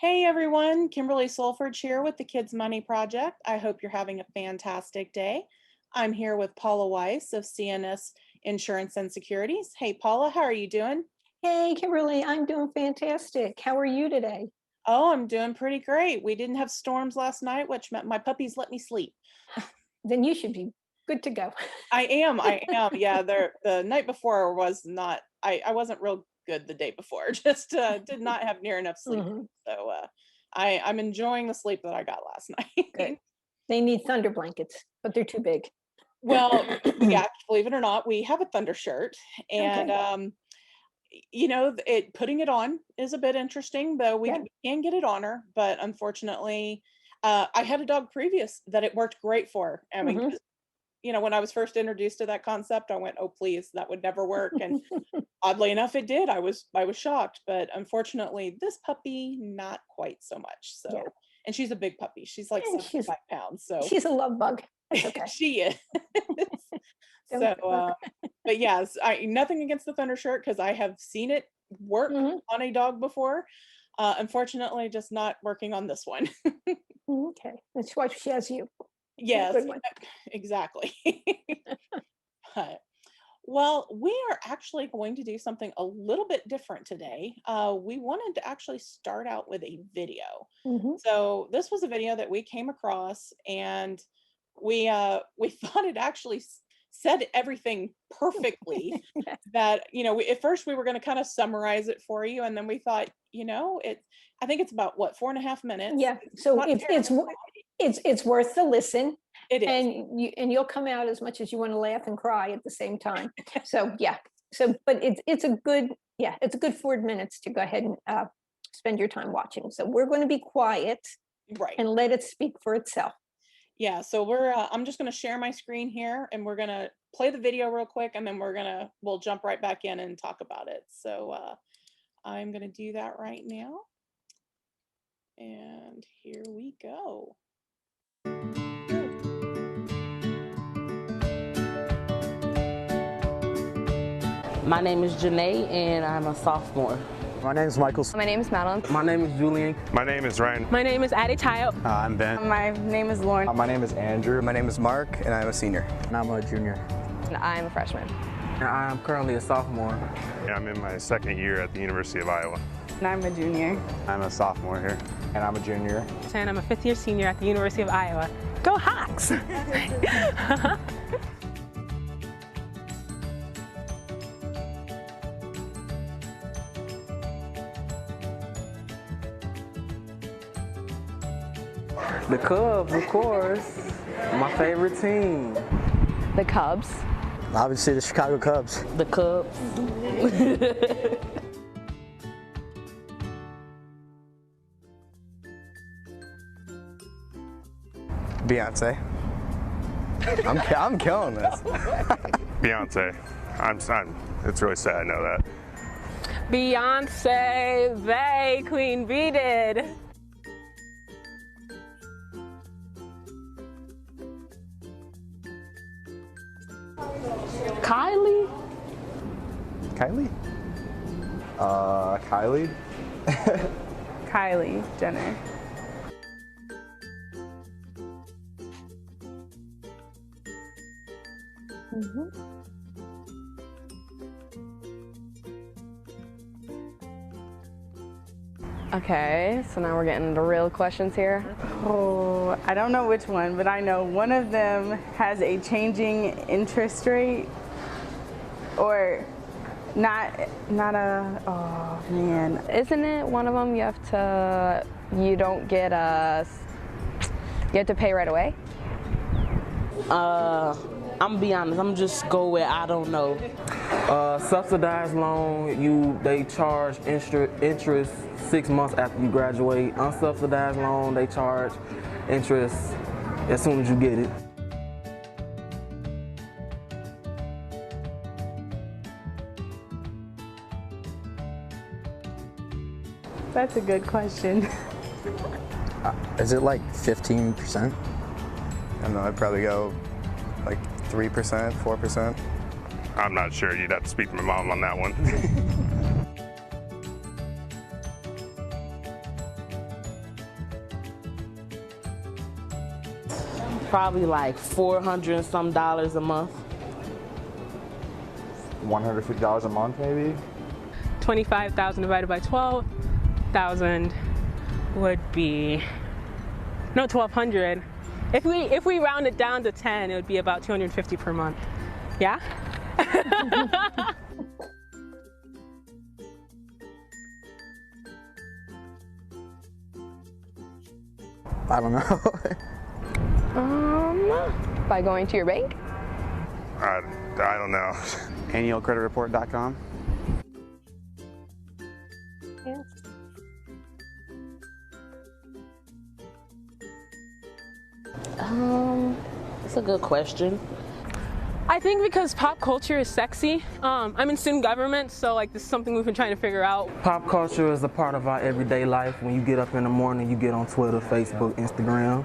Hey everyone, Kimberly Solford here with the Kids Money Project. I hope you're having a fantastic day. I'm here with Paula Weiss of CNS Insurance and Securities. Hey Paula, how are you doing? Hey, Kimberly, I'm doing fantastic. How are you today? Oh, I'm doing pretty great. We didn't have storms last night, which meant my puppies let me sleep. Then you should be good to go. I am. Yeah, the night before was not, I wasn't real good the day before. Just did not have near enough sleep. Mhm. So I'm enjoying the sleep that I got last Good. night. They need thunder blankets, but they're too big. Well, yeah, believe it or not, we have a Thunder shirt, and Okay. putting it on is a bit interesting, though Yeah. we can get it on her. But unfortunately, I had a dog previous that it worked great for. I mean, Hmm. 'cause, when I was first introduced to that concept, I went, "Oh, please, that would never work." And oddly enough, it did. I was shocked, but unfortunately, this puppy not quite so much. Yeah. So, and she's a big puppy. She's like And she's 75 pounds. So she's a love bug. That's okay. she is. So, Don't. but yes, I nothing against the Thunder shirt because I have seen it work Mhm. on a dog before. Unfortunately, just not working on this one. Okay. That's why she has you. A Yes, good one. exactly. But, well, we are actually going to do something a little bit different today. We wanted to actually start out with a video. Hmm. So this was a video that we came across, and we thought it actually said everything perfectly. Yes. That at first we were going to kind of summarize it for you, and then we thought, I think it's about what 4.5 minutes. Yeah. It's So not it's worth the listen, it is. and you'll come out as much as you want to laugh and cry at the same time. So yeah. So but it's a good, yeah, it's a good 4 minutes to go ahead and spend your time watching. So we're going to be quiet Right. and let it speak for itself. Yeah, so I'm just going to share my screen here, and we're going to play the video real quick, and then we'll jump right back in and talk about it. So I'm going to do that right now. And here we go. My name is Janae, and I'm a sophomore. My name is Michael. My name is Madeline. My name is Julian. My name is Ryan. My name is Addie Tayo. I'm Ben. My name is Lauren. My name is Andrew. My name is Mark, and I'm a senior. And I'm a junior. And I'm a freshman. And I'm currently a sophomore. And I'm in my second year at the University of Iowa. And I'm a junior. I'm a sophomore here. And I'm a junior. And I'm a fifth-year senior at the University of Iowa. Go Hawks! The Cubs, of course. My favorite team. The Cubs. Obviously, the Chicago Cubs. The Cubs. Beyonce. I'm killing this. Beyonce. It's really sad I know that. Beyonce, they, Queen Bee did. Kylie? Kylie? Kylie? Kylie Jenner. Okay, so now we're getting into real questions here. Oh, I don't know which one, but I know one of them has a changing interest rate, or not a, oh man. Isn't it one of them you have to pay right away? I'm be honest, I'm just go with I don't know. Subsidized loan, they charge interest 6 months after you graduate. Unsubsidized loan, they charge interest as soon as you get it. That's a good question. Is it like 15%? I don't know, I'd probably go like 3%, 4%. I'm not sure. You'd have to speak to my mom on that one. Probably like $400 and some a month. $150 a month, maybe. 25,000 divided by 12,000 would be, no, 1,200. If we round it down to 10, it would be about 250 per month. Yeah? I don't know. By going to your bank? I don't know. Annualcreditreport.com. Yes. That's a good question. I think because pop culture is sexy. I'm in student government, so like this is something we've been trying to figure out. Pop culture is a part of our everyday life. When you get up in the morning, you get on Twitter, Facebook, Instagram.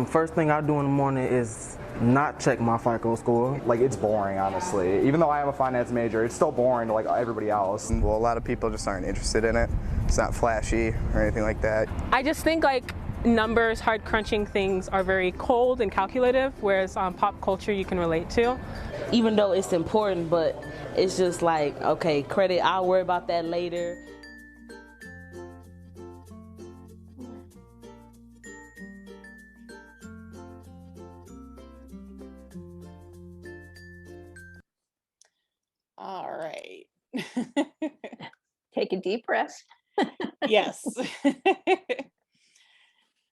First thing I do in the morning is not check my FICO score. Like, it's boring, honestly. Even though I am a finance major, it's still boring to like everybody else. Well, a lot of people just aren't interested in it. It's not flashy or anything like that. I just think like numbers, hard crunching things are very cold and calculative, whereas pop culture you can relate to. Even though it's important, but it's just like, okay, credit, I'll worry about that later. All right. Take a deep breath. Yes.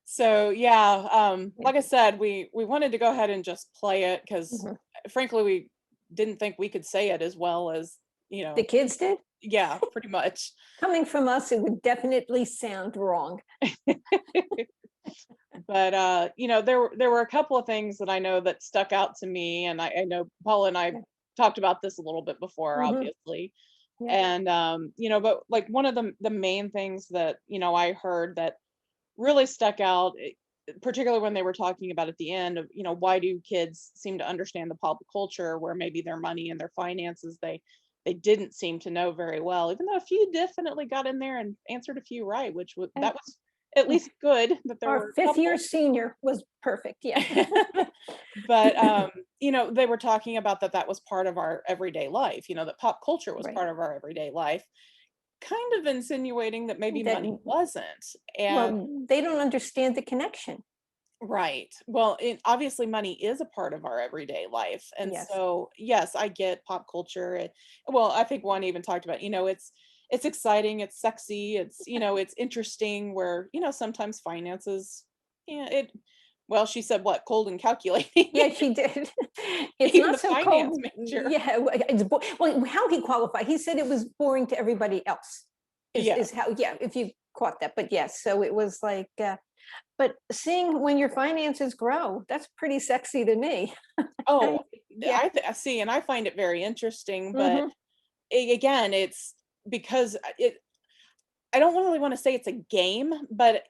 So yeah, like I said, we wanted to go ahead and just play it because frankly, we didn't think we could say it as well as, The kids did? yeah, pretty much. Coming from us, it would definitely sound wrong. But there were a couple of things that I know that stuck out to me, and I know Paula and I talked about this a little bit before, Mhm. obviously. Yeah. And but like one of the main things that I heard that really stuck out, particularly when they were talking about at the end of why do kids seem to understand the pop culture where maybe their money and their finances they didn't seem to know very well, even though a few definitely got in there and answered a few right, which that was at least good that there were Our a fifth couple. year senior was perfect. Yeah. But they were talking about that was part of our everyday life, that pop culture was Right. part of our everyday life, kind of insinuating that maybe That- money wasn't. And Well, they don't understand the connection. right. Well, obviously money is a part of our everyday life. And Yes. so, yes, I get pop culture. Well, I think one even talked about, it's exciting, it's sexy, it's interesting where, sometimes finances, yeah, well, she said what, cold and calculating. Yeah, she did. It's Even not the so finance cold. major. Yeah, well, how he qualified? He said it was boring to everybody else. Yeah. Is how, yeah, if you caught that. But yes, so it was like, but seeing when your finances grow, that's pretty sexy to me. Oh, Yeah. I see, and I find it very interesting, but Mhm. again, it's because I don't really want to say it's a game, but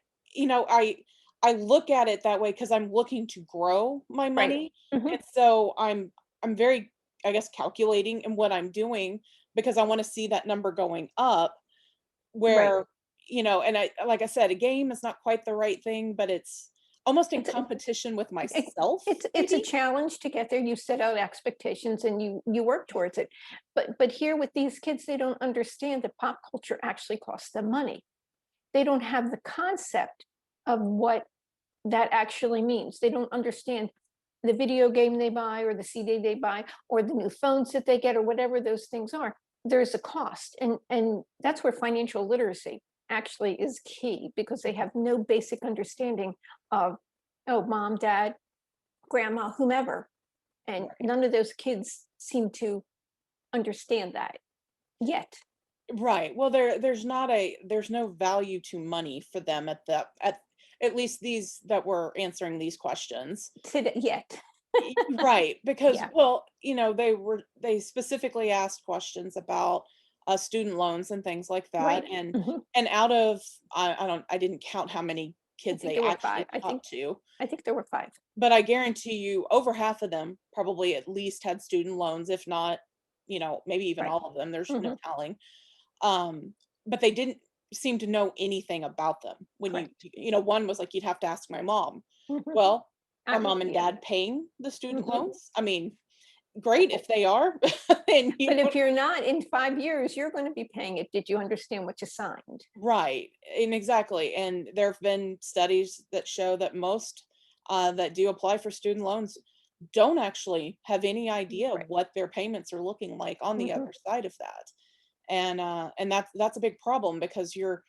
I look at it that way because I'm looking to grow my Right. money. Mhm. And so I'm very, I guess, calculating in what I'm doing because I want to see that number going up Right. where, and I like I said, a game is not quite the right thing, but it's almost in It's a- competition with It- myself. it's a maybe. challenge to get there. You set out expectations and you work towards it. But here with these kids, they don't understand that pop culture actually costs them money. They don't have the concept of what that actually means. They don't understand the video game they buy or the CD they buy or the new phones that they get or whatever those things are. There's a cost. And that's where financial literacy actually is key because they have no basic understanding of, oh, mom, dad, grandma, whomever. And none of those kids seem to understand that yet. Right. Well, there's no value to money for them at least these that were answering these questions. Today, yet. Right, because Yeah. well, they specifically asked questions about student loans and things like that, Right. and Mhm. out of I didn't count how many kids think they there were actually five. I talked to, think there were 5. but I guarantee you over half of them probably at least had student loans, if not, maybe even Right. all of them. There's no Mhm. telling. But they didn't seem to know anything about them. When Correct. one was like, you'd have to ask my mom. Mhm. Well, are mom and Yeah. dad paying the student Mhm. loans? I mean, great if they are. And you But know, if you're not, in 5 years, you're going to be paying it. Did you understand what you signed? right, and exactly. And there have been studies that show that most that do apply for student loans don't actually have any idea Right. what their payments are looking like on the Mhm. other side of that. And that's a big problem because you're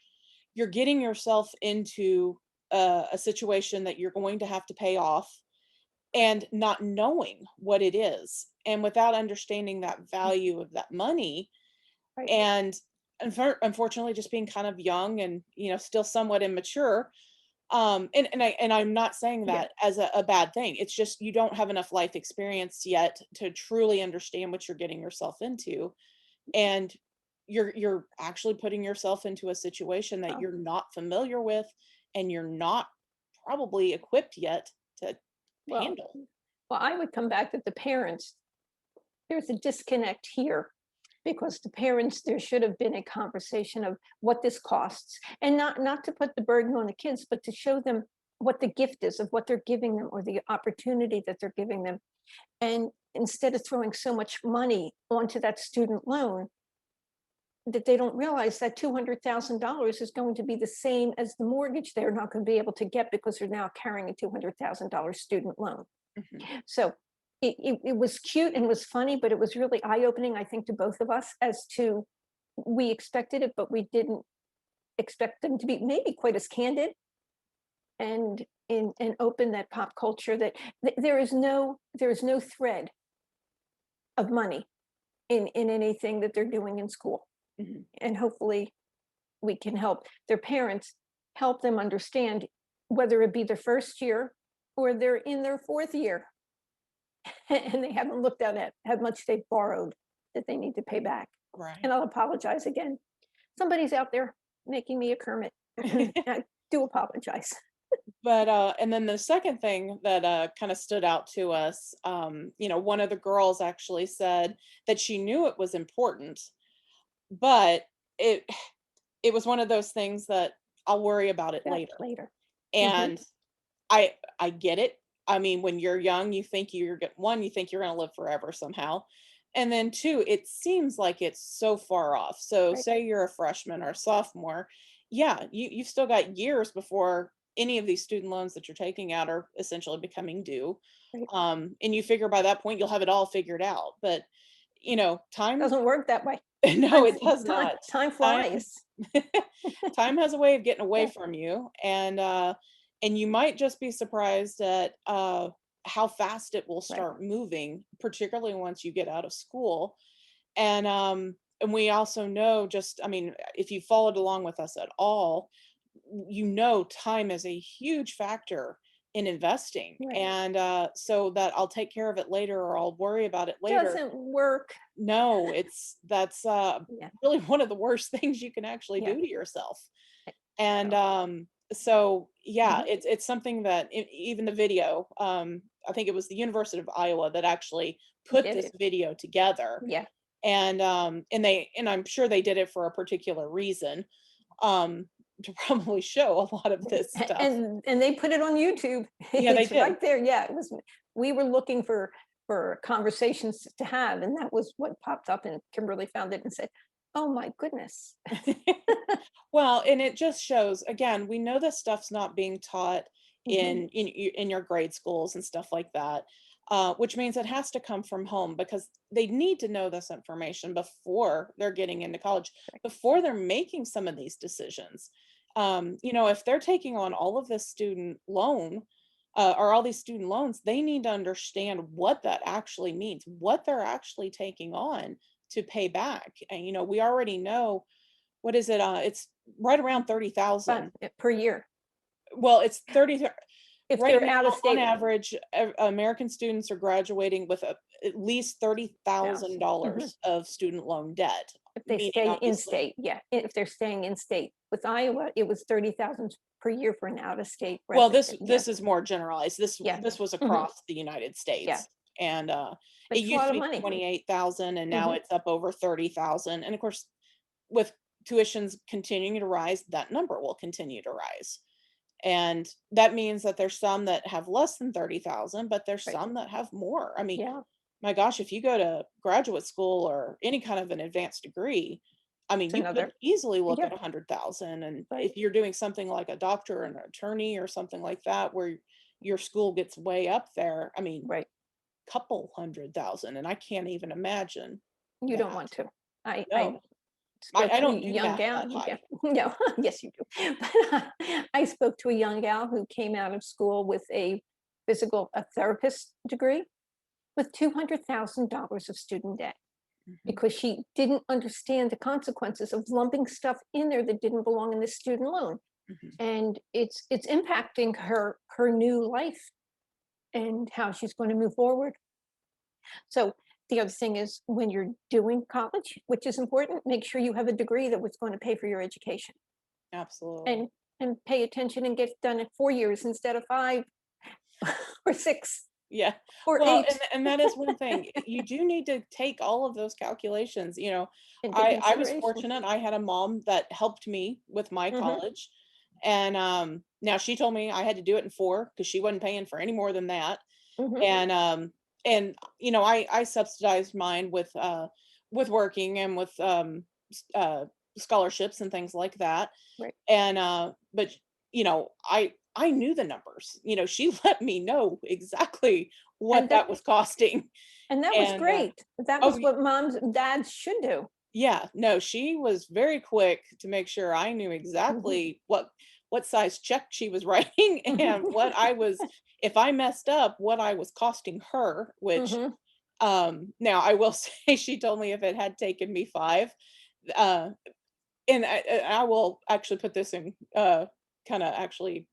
getting yourself into a situation that you're going to have to pay off and not knowing what it is and without understanding that value of that money Right. and unfortunately just being kind of young and still somewhat immature. And I'm not saying Yeah. that as a bad thing. It's just you don't have enough life experience yet to truly understand what you're getting yourself into, and you're actually putting yourself into a situation that Well, you're not familiar with and you're not probably equipped yet to well, handle. well, I would come back to the parents. There's a disconnect here because the parents, there should have been a conversation of what this costs, and not to put the burden on the kids, but to show them what the gift is of what they're giving them or the opportunity that they're giving them. And instead of throwing so much money onto that student loan, that they don't realize that $200,000 is going to be the same as the mortgage they're not going to be able to get because they're now carrying a $200,000 student loan. Mhm. So it was cute and was funny, but it was really eye-opening, I think, to both of us as to we expected it, but we didn't expect them to be maybe quite as candid and open that pop culture that there is no thread of money in anything that they're doing in school. Mhm. And hopefully we can help their parents, help them understand whether it be their first year or they're in their fourth year and they haven't looked at how much they've borrowed that they need to pay back. Right. And I'll apologize again. Somebody's out there making me a Kermit. I do apologize. But and then the second thing that kind of stood out to us, one of the girls actually said that she knew it was important, but it it was one of those things that I'll worry about it That later. later. Mhm. And I get it. I mean, when you're young, you think you're one, you think you're going to live forever somehow. And then two, it seems like it's so far off. So Right. say you're a freshman or a sophomore, yeah, you've still got years before any of these student loans that you're taking out are essentially becoming due. Right. And you figure by that point you'll have it all figured out. But time Doesn't work that way. no, it does Time, not. time Time flies. time has a way of getting away Yeah. from you, and you might just be surprised at how fast it will Right. start moving, particularly once you get out of school. And we also know, just I mean, if you followed along with us at all, time is a huge factor in investing, Right. and so that I'll take care of it later or I'll worry about it later. Doesn't work. No, that's Yeah. really one of the worst things you can actually Yeah. do to yourself. And So, so yeah, mhm. it's something that even the video, I think it was the University of Iowa that actually put Did this it. video together, Yeah. and I'm sure they did it for a particular reason, um, to probably show a lot of this stuff. And they put it on YouTube. Yeah, they It's did. right there. Yeah, it was. We were looking for conversations to have, and that was what popped up. And Kimberly found it and said, "Oh my goodness." Well, and it just shows again, we know this stuff's not being taught Mhm. in your grade schools and stuff like that, which means it has to come from home because they need to know this information before they're getting into college, before they're making some of these decisions. If they're taking on all of this student loan, or all these student loans, they need to understand what that actually means, what they're actually taking on to pay back. And we already know, what is it? It's right around 30,000. Per year, Well, it's 30 if right they're now. out of On state. average, American students are graduating with at least Mhm. $30,000 of student loan debt, If they meaning stay in obviously. state, yeah. If they're staying in state, with Iowa, it was 30,000 per year for an out of state Well, resident. this Yeah, this is more generalized. This yeah. this was Mhm. across the United Yeah, States, and but it it's a used lot to of be money. 28,000, and now Mhm. it's up over 30,000. And of course, with tuitions continuing to rise, that number will continue to rise. And that means that there's some that have less than 30,000, but there's Right. some that have more. I mean, Yeah, my gosh, if you go to graduate school or any kind of an advanced degree, I mean, it's you could another, easily look yeah, at 100,000. And right, if you're doing something like a doctor or an attorney or something like that, where your school gets way up there, I mean, right. couple 100,000, and I can't even imagine You don't that. want to. I No, spoke I to a don't do young math gal. that Yeah, high. no, yes, you do. But I spoke to a young gal who came out of school with a a therapist degree with $200,000 of student debt Mhm, because she didn't understand the consequences of lumping stuff in there that didn't belong in the student loan. mhm. And it's impacting her new life and how she's going to move forward. So the other thing is when you're doing college, which is important, make sure you have a degree that was going to pay for your education Absolutely. and pay attention and get done in 4 years instead of 5 or 6 Yeah. or Well, 8 and that is one thing. You do need to take all of those calculations, into I was consideration. fortunate, I had a mom that helped me with my Hmm. college, and, now she told me I had to do it in 4 because she wasn't paying for any more than that, Hmm. and I subsidized mine with working and with, scholarships and things like that, Right. and, but, I knew the numbers, she let me know exactly what And that was costing, that was and, great. That oh, was what moms and dads should do. yeah, no, she was very quick to make sure I knew Hmm. exactly what size check she was writing and what I was if I messed up, what I was costing her, which, Hmm. now I will say she told me if it had taken me 5, uh, and I will actually put this in, kinda actually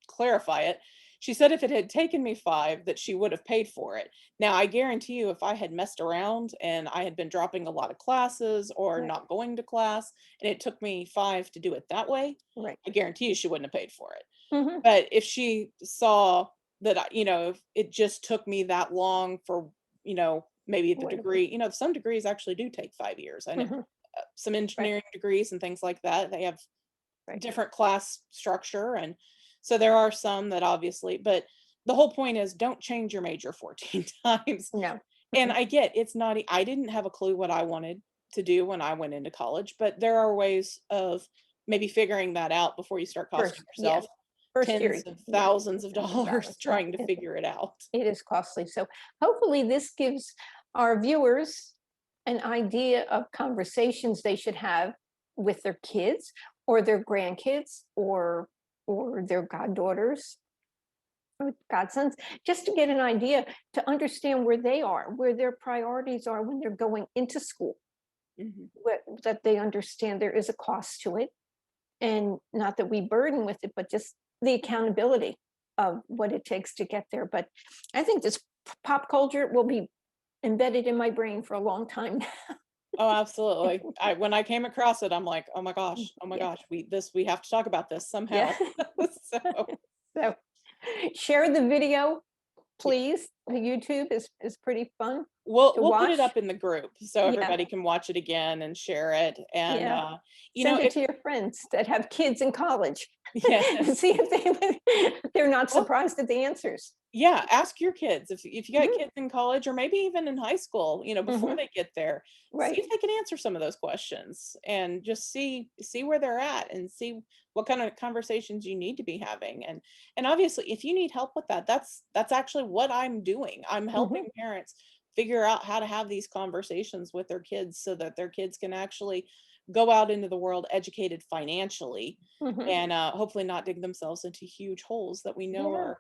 clarify it. She said if it had taken me 5, that she would have paid for it. Now, I guarantee you if I had messed around and I had been dropping a lot of classes or Right. not going to class, and it took me 5 to do it that way, Right. I guarantee you she wouldn't have paid for it. Hmm. But if she saw that if it just took me that long for, maybe the Whatever. degree, some degrees actually do take 5 years. I know, Hmm. some Right. engineering degrees and things like that, they have Right. different class structure, and so there are some that obviously, but the whole point is don't change your major 14 times. No. And I get it's not I didn't have a clue what I wanted to do when I went into college, but there are ways of maybe figuring that out before you start costing First, yeah. yourself First year, tens of yeah, thousands of $1,000. dollars Yeah, trying to figure it out. it is costly. So hopefully this gives our viewers an idea of conversations they should have with their kids or their grandkids or their goddaughters or godsons, just to get an idea to understand where they are, where their priorities are when they're going into school, Mhm. that they understand there is a cost to it and not that we burden with it, but just the accountability of what it takes to get there. But I think this pop culture will be embedded in my brain for a long time. Oh, absolutely. When I came across it, I'm like, oh my Yeah, gosh, we have to talk about this yeah. somehow. So So share the video, yeah. please. The YouTube is pretty fun We'll to we'll put it watch. up in the group so Yeah, everybody can watch it again and share it, and, yeah. Send it if to your friends that have kids in college and yes. see if they're not Well, surprised at the answers. yeah, ask your kids if you got Mhm, kids in college or maybe even in high school, before mhm. they get there, see Right. if they can answer some of those questions and just see where they're at and see what kind of conversations you need to be having. And obviously, if you need help with that, that's actually what I'm doing. I'm Mhm, helping parents figure out how to have these conversations with their kids so that their kids can actually go out into the world educated financially mhm. and hopefully not dig themselves into huge holes that we know Yeah,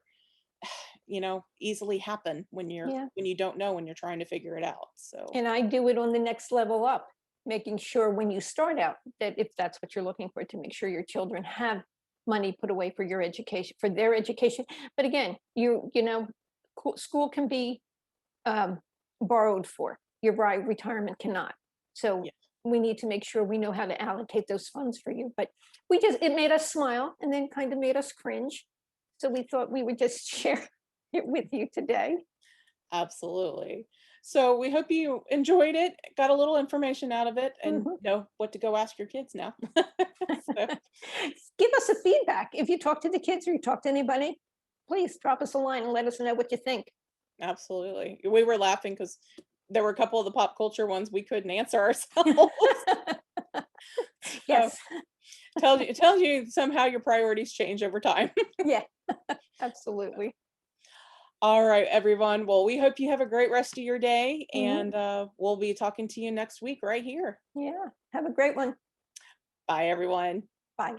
are easily happen when yeah. you don't know when you're trying to figure it out. So, And I do it on the next level up, making sure when you start out that if that's what you're looking for, to make sure your children have money put away for your education, for their education. But again, school can be um, borrowed for. Your retirement cannot. So yeah. we need to make sure we know how to allocate those funds for you. But it made us smile and then kind of made us cringe. So we thought we would just share it with you today. Absolutely. So we hope you enjoyed it, got a little information out of it, and Mhm. know what to go ask your kids now. So, Give us a feedback. If you talk to the kids or you talk to anybody, please drop us a line and let us know what you think. absolutely. We were laughing because there were a couple of the pop culture ones we couldn't answer ourselves. So Yes, tells you somehow your priorities change over time. yeah, absolutely. All right, everyone. Well, we hope you have a great rest of your day, Mhm. and we'll be talking to you next week right here. Yeah, have a great one. Bye, everyone. Bye.